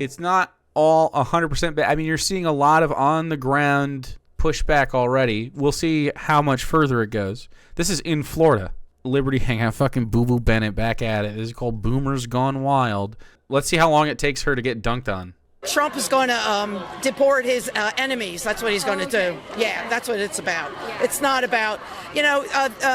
It's not all 100% bad. I mean, you're seeing a lot of on-the-ground pushback already. We'll see how much further it goes. This is in Florida. Liberty Hangout, fucking Boo Bennett back at it. This is called Boomers Gone Wild. Let's see how long it takes her to get dunked on. Trump is going to deport his enemies. That's what he's going to do. Yeah, that's what it's about. It's not about,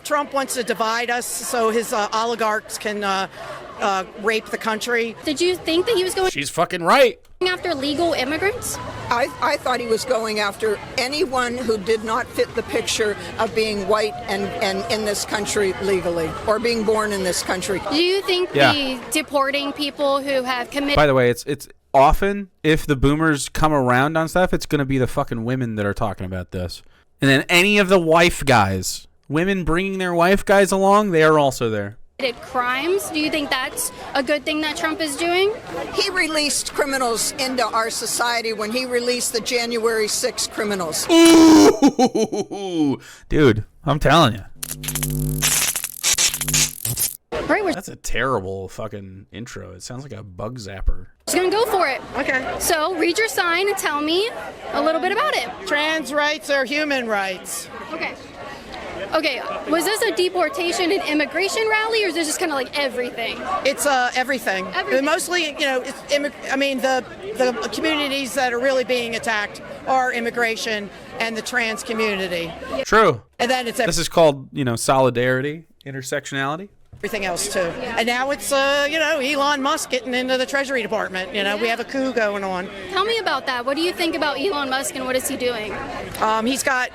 Trump wants to divide us so his oligarchs can rape the country. Did you think that he was going She's fucking right. after legal immigrants? I thought he was going after anyone who did not fit the picture of being white and in this country legally, or being born in this country. Do you think the deporting people who have committed... By the way, it's often, if the boomers come around on stuff, it's going to be the fucking women that are talking about this. And then any of the wife guys, women bringing their wife guys along, they are also there. Crimes? Do you think that's a good thing that Trump is doing? He released criminals into our society when he released the January 6th criminals. Ooh, dude, I'm telling you. Right, That's a terrible fucking intro. It sounds like a bug zapper. Just gonna go for it. Okay. So read your sign and tell me a little bit about it. Trans rights are human rights. Okay, was this a deportation and immigration rally, or is this just kind of like everything? It's everything. Mostly, the communities that are really being attacked are immigration and the trans community. True. And then it's this is called, solidarity, intersectionality. everything else too. And now it's Elon Musk getting into the Treasury Department. We have a coup going on. Tell me about that. What do you think about Elon Musk and what is he doing?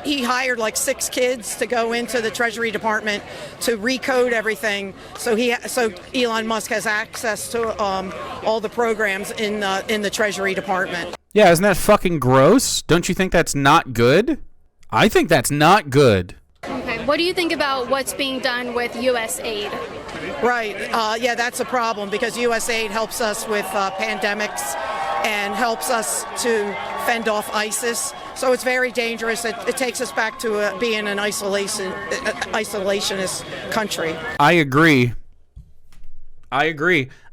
He hired like 6 kids to go into the Treasury Department to recode everything. So Elon Musk has access to all the programs in the Treasury Department. Yeah, isn't that fucking gross? Don't you think that's not good? I think that's not good. Okay, what do you think about what's being done with U.S. aid? Right, yeah, that's a problem because U.S. aid helps us with pandemics and helps us to fend off ISIS. So it's very dangerous. It takes us back to being an isolationist country. I agree.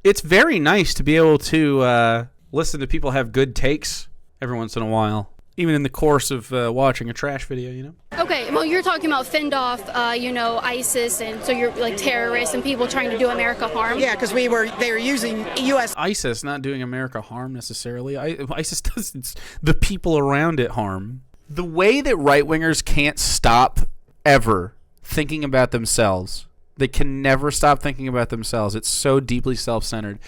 It's very nice to be able to listen to people have good takes every once in a while, even in the course of watching a trash video, Okay, well, you're talking about fend off, ISIS, and so you're like terrorists and people trying to do America harm. Yeah, because they were using U.S. ISIS not doing America harm necessarily. ISIS does the people around it harm. The way that right-wingers can't stop ever thinking about themselves. They can never stop thinking about themselves. It's so deeply self-centered.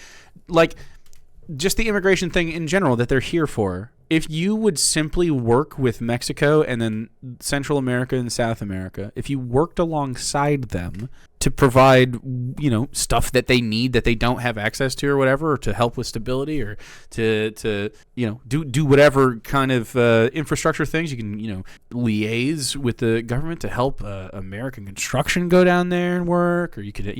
Like, just the immigration thing in general that they're here for. If you would simply work with Mexico and then Central America and South America, if you worked alongside them to provide, stuff that they need that they don't have access to or whatever, or to help with stability or to do whatever kind of infrastructure things, you can, liaise with the government to help American construction go down there and work, or you could,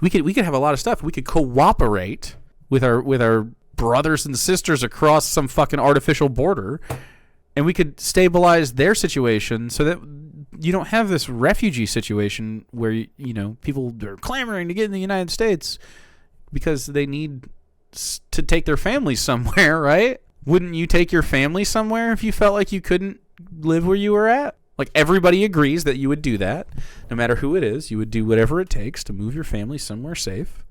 we could have a lot of stuff. We could cooperate with our brothers and sisters across some fucking artificial border, and we could stabilize their situation so that you don't have this refugee situation where people are clamoring to get in the United States because they need to take their families somewhere, right? Wouldn't you take your family somewhere if you felt like you couldn't live where you were at? Like, everybody agrees that you would do that. No matter who it is, you would do whatever it takes to move your family somewhere safe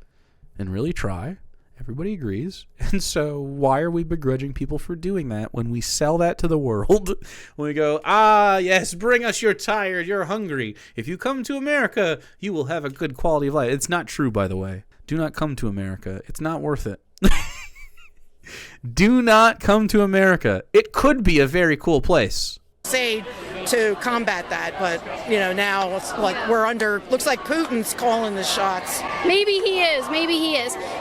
and really try. Everybody agrees. And so why are we begrudging people for doing that when we sell that to the world? When we go, yes, bring us, you're tired, you're hungry. If you come to America, you will have a good quality of life. It's not true, by the way. Do not come to America. It's not worth it. Do not come to America. It could be a very cool place. Say to combat that, but now it's like looks like Putin's calling the shots. Maybe he is.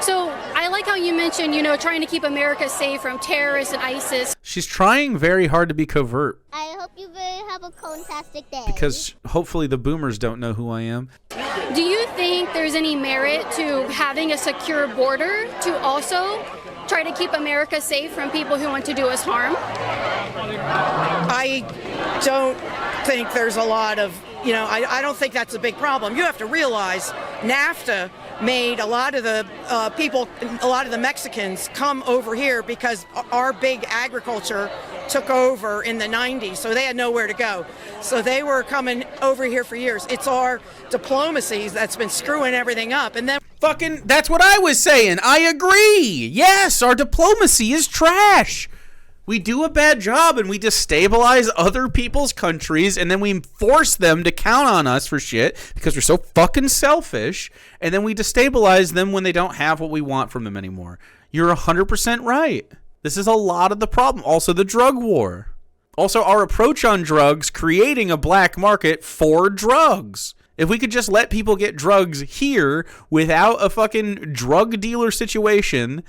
So I like how you mentioned, trying to keep America safe from terrorists and ISIS. She's trying very hard to be covert. I hope you have a fantastic day. Because hopefully the boomers don't know who I am. Do you think there's any merit to having a secure border to also try to keep America safe from people who want to do us harm? I don't think there's a lot of, I don't think that's a big problem. You have to realize NAFTA made a lot of the people, a lot of the Mexicans come over here because our big agriculture took over in the 90s, so they had nowhere to go. So they were coming over here for years. It's our diplomacy that's been screwing everything up. And then Fucking, that's what I was saying. I agree. Yes, our diplomacy is trash. We do a bad job and we destabilize other people's countries, and then we force them to count on us for shit because we're so fucking selfish, and then we destabilize them when they don't have what we want from them anymore. You're 100% right. This is a lot of the problem. Also, the drug war. Also, our approach on drugs, creating a black market for drugs. If we could just let people get drugs here without a fucking drug dealer situation,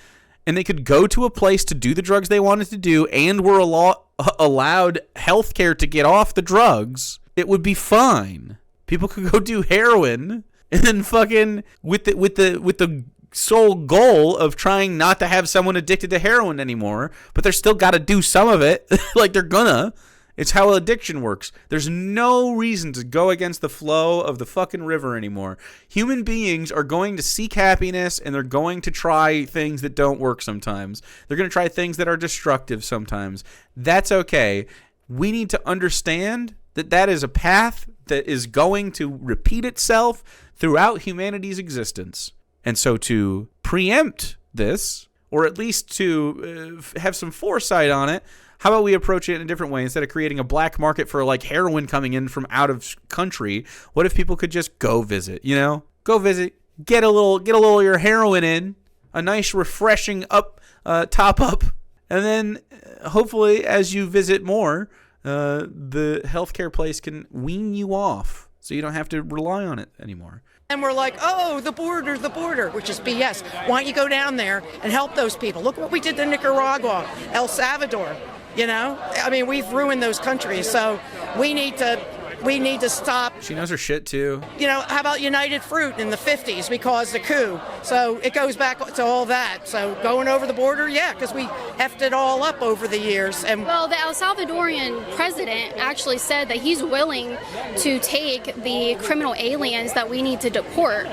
and they could go to a place to do the drugs they wanted to do, and were allowed healthcare to get off the drugs, it would be fine. People could go do heroin, and then fucking with the sole goal of trying not to have someone addicted to heroin anymore, but they're still got to do some of it. Like they're gonna. It's how addiction works. There's no reason to go against the flow of the fucking river anymore. Human beings are going to seek happiness, and they're going to try things that don't work sometimes. They're going to try things that are destructive sometimes. That's okay. We need to understand that that is a path that is going to repeat itself throughout humanity's existence. And so to preempt this, or at least to have some foresight on it, how about we approach it in a different way? Instead of creating a black market for like heroin coming in from out of country, what if people could just go visit, you know? Go visit, get a little of your heroin in, a nice refreshing top up, and then hopefully as you visit more, the healthcare place can wean you off so you don't have to rely on it anymore. And we're like, oh, the border, which is BS. Why don't you go down there and help those people? Look what we did to Nicaragua, El Salvador. You know, I mean, we've ruined those countries, so we need to stop. She knows her shit too. You know, how about United Fruit in the 50s? We caused a coup, so it goes back to all that. So going over the border, yeah, because we effed it all up over the years. And well, the El Salvadorian president actually said that he's willing to take the criminal aliens that we need to deport.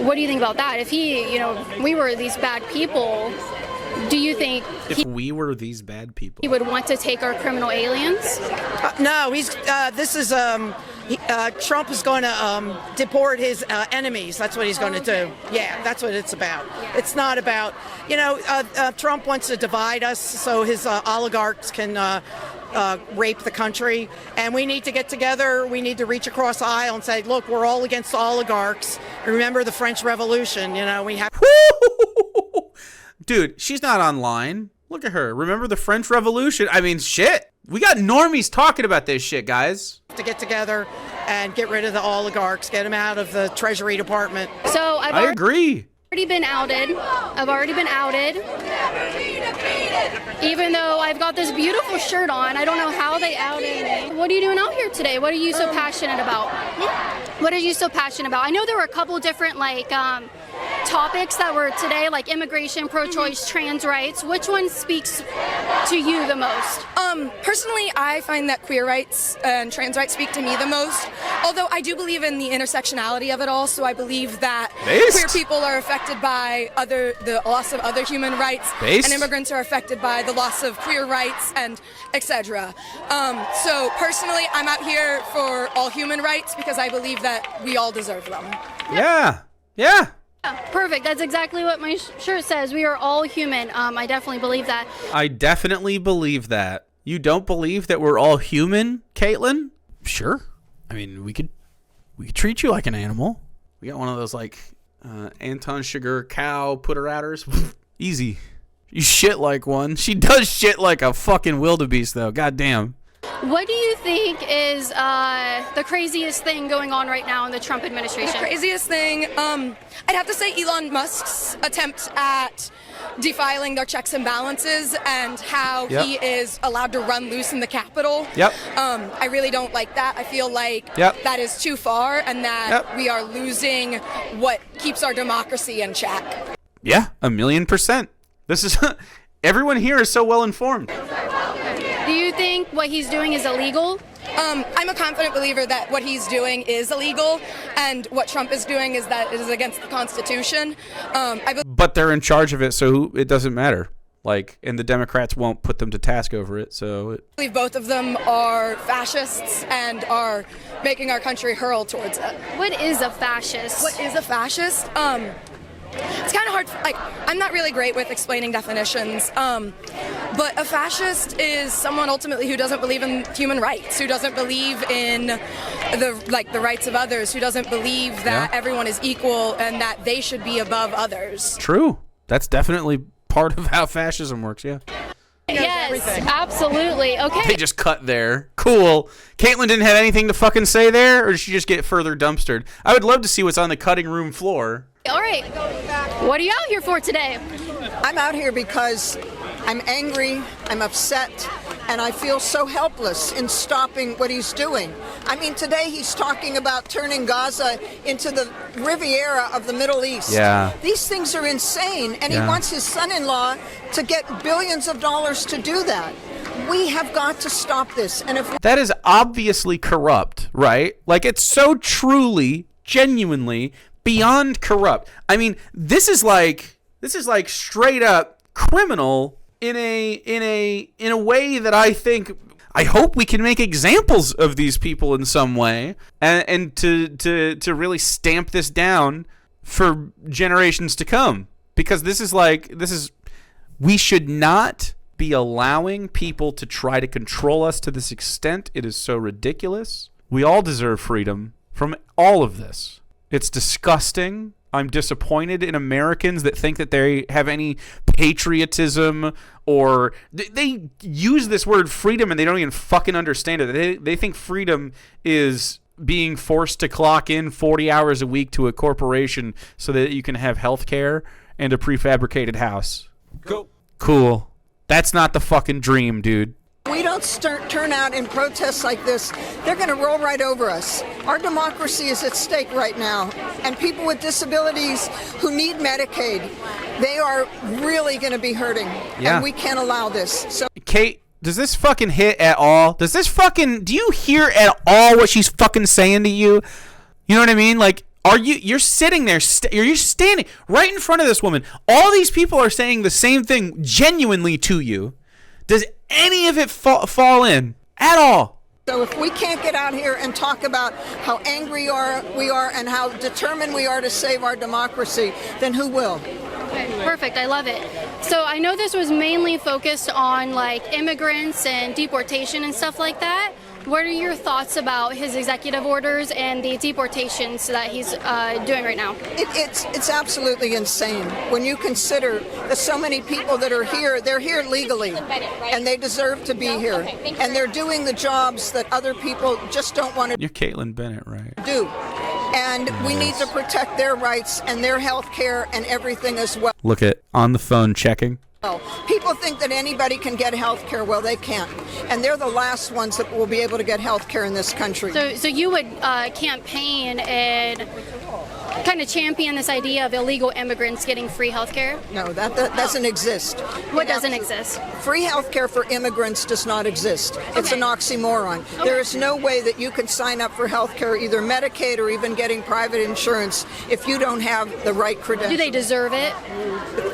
What do you think about that? If we were these bad people, do you think we were these bad people, he would want to take our criminal aliens? No, Trump is going to deport his enemies. That's what he's going to do. Yeah, that's what it's about. It's not about, Trump wants to divide us so his oligarchs can rape the country. And we need to get together. We need to reach across the aisle and say, look, we're all against oligarchs. Remember the French Revolution, we have... Dude, she's not online. Look at her. Remember the French Revolution? I mean, shit. We got normies talking about this shit, guys. To get together and get rid of the oligarchs, get them out of the Treasury Department. So I agree. I've already been outed. Even though I've got this beautiful shirt on, I don't know how they outed me. What are you doing out here today? What are you so passionate about? What are you so passionate about? I know there were a couple different topics that were today, like immigration, pro-choice, trans rights. Which one speaks to you the most? Personally, I find that queer rights and trans rights speak to me the most. Although I do believe in the intersectionality of it all, so I believe that queer people are affected by the loss of other human rights, and immigrants are affected by the loss of queer rights, and etc. So personally, I'm out here for all human rights because I believe that we all deserve them. Yeah. Perfect. That's exactly what my shirt says. We are all human. I definitely believe that. I definitely believe that. You don't believe that we're all human, Kaitlin? Sure. I mean, we could treat you like an animal. We got one of those Anton Sugar cow putter-outers. Easy. You shit like one. She does shit like a fucking wildebeest, though. God damn. What do you think is the craziest thing going on right now in the Trump administration? The craziest thing, I'd have to say Elon Musk's attempt at defiling their checks and balances and how he is allowed to run loose in the Capitol. I really don't like that. I feel like that is too far and that we are losing what keeps our democracy in check. Yeah, 1,000,000%. This is... Everyone here is so well informed. Do you think what he's doing is illegal? I'm a confident believer that what he's doing is illegal, and what Trump is doing is that it is against the Constitution. But they're in charge of it, so it doesn't matter. Like, and the Democrats won't put them to task over it, so... I believe both of them are fascists and are making our country hurl towards it. What is a fascist? What is a fascist? It's kind of hard, like, I'm not really great with explaining definitions, but a fascist is someone ultimately who doesn't believe in human rights, who doesn't believe in the rights of others, who doesn't believe that everyone is equal and that they should be above others. True. That's definitely part of how fascism works, yeah. Yes, absolutely. Okay. They just cut there. Cool. Kaitlin didn't have anything to fucking say there, or did she just get further dumpstered? I would love to see what's on the cutting room floor. All right. What are you out here for today? I'm out here because I'm angry, I'm upset, and I feel so helpless in stopping what he's doing. I mean, today he's talking about turning Gaza into the Riviera of the Middle East. Yeah. These things are insane, and he wants his son-in-law to get billions of dollars to do that. We have got to stop this. And if that is obviously corrupt, right? Like, it's so truly, genuinely beyond corrupt. I mean, this is like straight up criminal in a way that I hope we can make examples of these people in some way, and to really stamp this down for generations to come, because we should not be allowing people to try to control us to this extent. It is so ridiculous. We all deserve freedom from all of this. It's disgusting. I'm disappointed in Americans that think that they have any patriotism, or they use this word freedom and they don't even fucking understand it. They think freedom is being forced to clock in 40 hours a week to a corporation so that you can have health care and a prefabricated house. Cool. That's not the fucking dream, dude. we don't turn out in protests like this, they're going to roll right over us. Our democracy is at stake right now, and people with disabilities who need Medicaid, they are really going to be hurting, and we can't allow this. So, Kate, does this fucking hit at all? Do you hear at all what she's fucking saying to you? You know what I mean? Like, you're sitting there, you're standing right in front of this woman. All these people are saying the same thing genuinely to you. Does any of it fall in at all? So if we can't get out here and talk about how angry we are and how determined we are to save our democracy, then who will? Okay, perfect. I love it. So I know this was mainly focused on like immigrants and deportation and stuff like that. What are your thoughts about his executive orders and the deportations that he's doing right now? It's absolutely insane when you consider that so many people that are here, they're here legally, and they deserve to be here, and they're doing the jobs that other people just don't want to do. You're Kaitlin Bennett, right? And we need to protect their rights and their health care and everything as well. Look at on the phone checking. People think that anybody can get health care. Well, they can't. And they're the last ones that will be able to get health care in this country. So you would campaign and kind of champion this idea of illegal immigrants getting free health care? No, that doesn't exist. What doesn't exist? Free health care for immigrants does not exist. It's an oxymoron. Okay. There is no way that you can sign up for health care, either Medicaid or even getting private insurance, if you don't have the right credentials. Do they deserve it?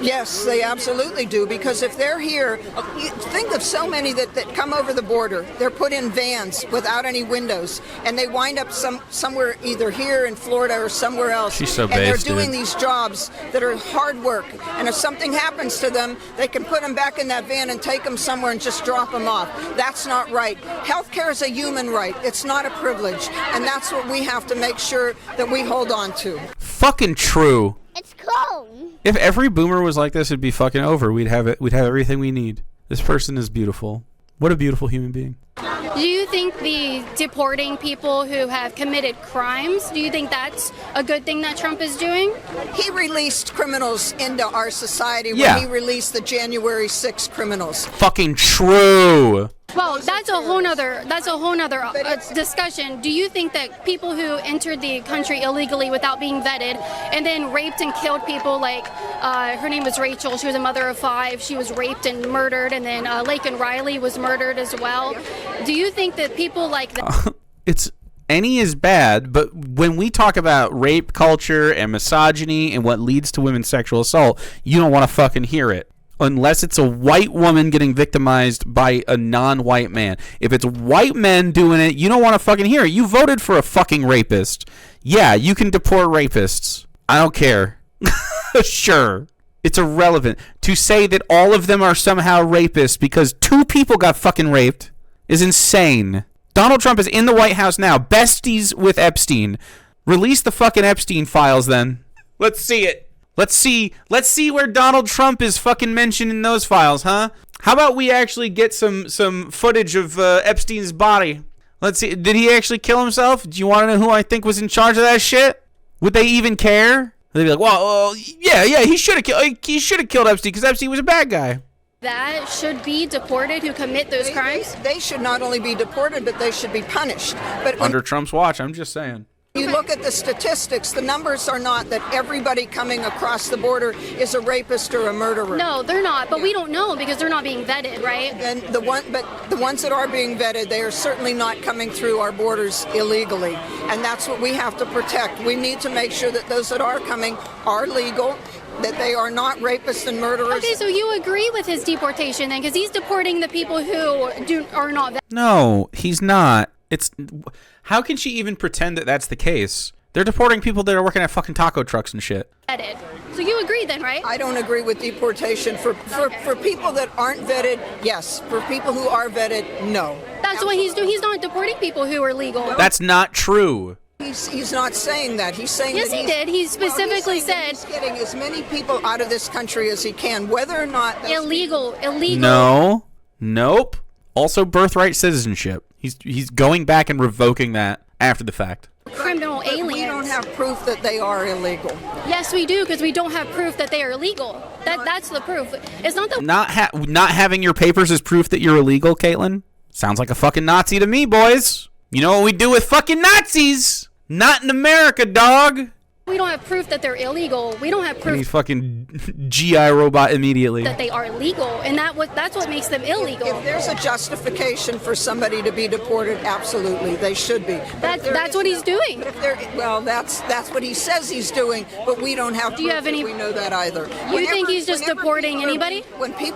Yes, they absolutely do, because if they're here, think of so many that come over the border. They're put in vans without any windows, and they wind up somewhere either here in Florida or somewhere else. She's so and they're based, doing dude. These jobs that are hard work, and if something happens to them, they can put them back in that van and take them somewhere and just drop them off. That's not right. Healthcare is a human right. It's not a privilege, and that's what we have to make sure that we hold on to. Fucking true. It's cold. If every boomer was like this, it'd be fucking over. We'd have everything we need. This person is beautiful. What a beautiful human being. Do you think the deporting people who have committed crimes, do you think that's a good thing that Trump is doing? He released criminals into our society when he released the January 6th criminals. Fucking true. Well, that's a whole nother discussion. Do you think that people who entered the country illegally without being vetted and then raped and killed people, like her name was Rachel, she was a mother of 5, she was raped and murdered, and then Laken Riley was murdered as well. Do you think that people like that? Any is bad, but when we talk about rape culture and misogyny and what leads to women's sexual assault, you don't want to fucking hear it. Unless it's a white woman getting victimized by a non-white man. If it's white men doing it, you don't want to fucking hear it. You voted for a fucking rapist. Yeah, you can deport rapists. I don't care. Sure. It's irrelevant. To say that all of them are somehow rapists because 2 people got fucking raped is insane. Donald Trump is in the White House now. Besties with Epstein. Release the fucking Epstein files then. Let's see it. Let's see where Donald Trump is fucking mentioned in those files, huh? How about we actually get some footage of Epstein's body? Let's see. Did he actually kill himself? Do you want to know who I think was in charge of that shit? Would they even care? They'd be like, well, yeah, he should have killed Epstein because Epstein was a bad guy. That should be deported who commit those crimes? They should not only be deported, but they should be punished. But under Trump's watch, I'm just saying. You look at the statistics, the numbers are not that everybody coming across the border is a rapist or a murderer. No, they're not, but we don't know because they're not being vetted, right? And the ones that are being vetted, they are certainly not coming through our borders illegally. And that's what we have to protect. We need to make sure that those that are coming are legal, that they are not rapists and murderers. Okay, so you agree with his deportation then, because he's deporting the people who are not vetted. No, he's not. How can she even pretend that that's the case? They're deporting people that are working at fucking taco trucks and shit. So you agree then, right? I don't agree with deportation. For people that aren't vetted, yes. For people who are vetted, no. That's what he's doing. He's not deporting people who are legal. That's not true. He's not saying that. He's saying yes, that he did. He specifically said he's getting as many people out of this country as he can, whether or not illegal. No. Nope. Also birthright citizenship. He's going back and revoking that after the fact. Criminal aliens. We don't have proof that they are illegal. Yes, we do, because we don't have proof that they are illegal. That's the proof. It's not the not having your papers is proof that you're illegal, Kaitlin. Sounds like a fucking Nazi to me, boys. You know what we do with fucking Nazis? Not in America, dog. We don't have proof that they're illegal. We don't have proof. He's fucking GI robot immediately. That they are legal, and that's what makes them illegal. If there's a justification for somebody to be deported, absolutely, they should be. That's what he's doing. But that's what he says he's doing, but we don't have. Do you have any? We know that either. You think he's just deporting anybody?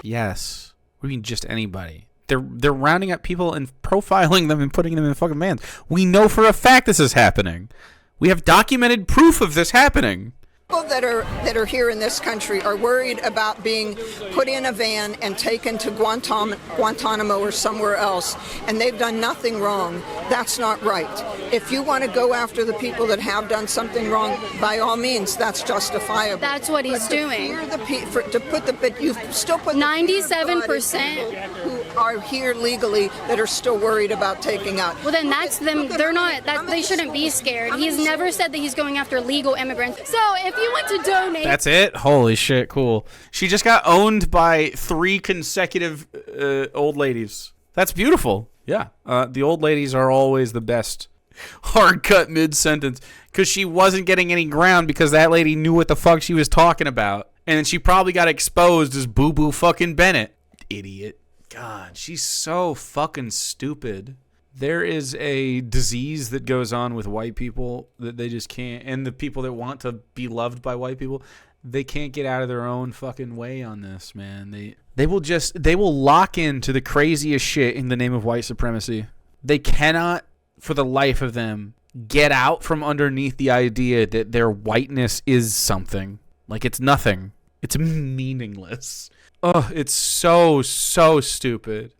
Yes. What do you mean just anybody? They're rounding up people and profiling them and putting them in fucking vans. We know for a fact this is happening. We have documented proof of this happening. People that are here in this country are worried about being put in a van and taken to Guantanamo or somewhere else, and they've done nothing wrong. That's not right. If you want to go after the people that have done something wrong, by all means, that's justifiable. That's what he's doing. But you've still put 97% who are here legally that are still worried about taking out. Well, then that's them. They're not. They shouldn't be scared. He's never said that he's going after legal immigrants. So if you want to donate, that's it. Holy shit, cool. She just got owned by 3 consecutive old ladies. That's beautiful. Yeah, the old ladies are always the best. Hard cut mid-sentence because she wasn't getting any ground because that lady knew what the fuck she was talking about, and then she probably got exposed as boo-boo fucking Bennett. Idiot. God, she's so fucking stupid. There is a disease that goes on with white people that they just can't, and the people that want to be loved by white people, they can't get out of their own fucking way on this, man. They will lock into the craziest shit in the name of white supremacy. They cannot, for the life of them, get out from underneath the idea that their whiteness is something. Like, it's nothing. It's meaningless. Oh, it's so stupid.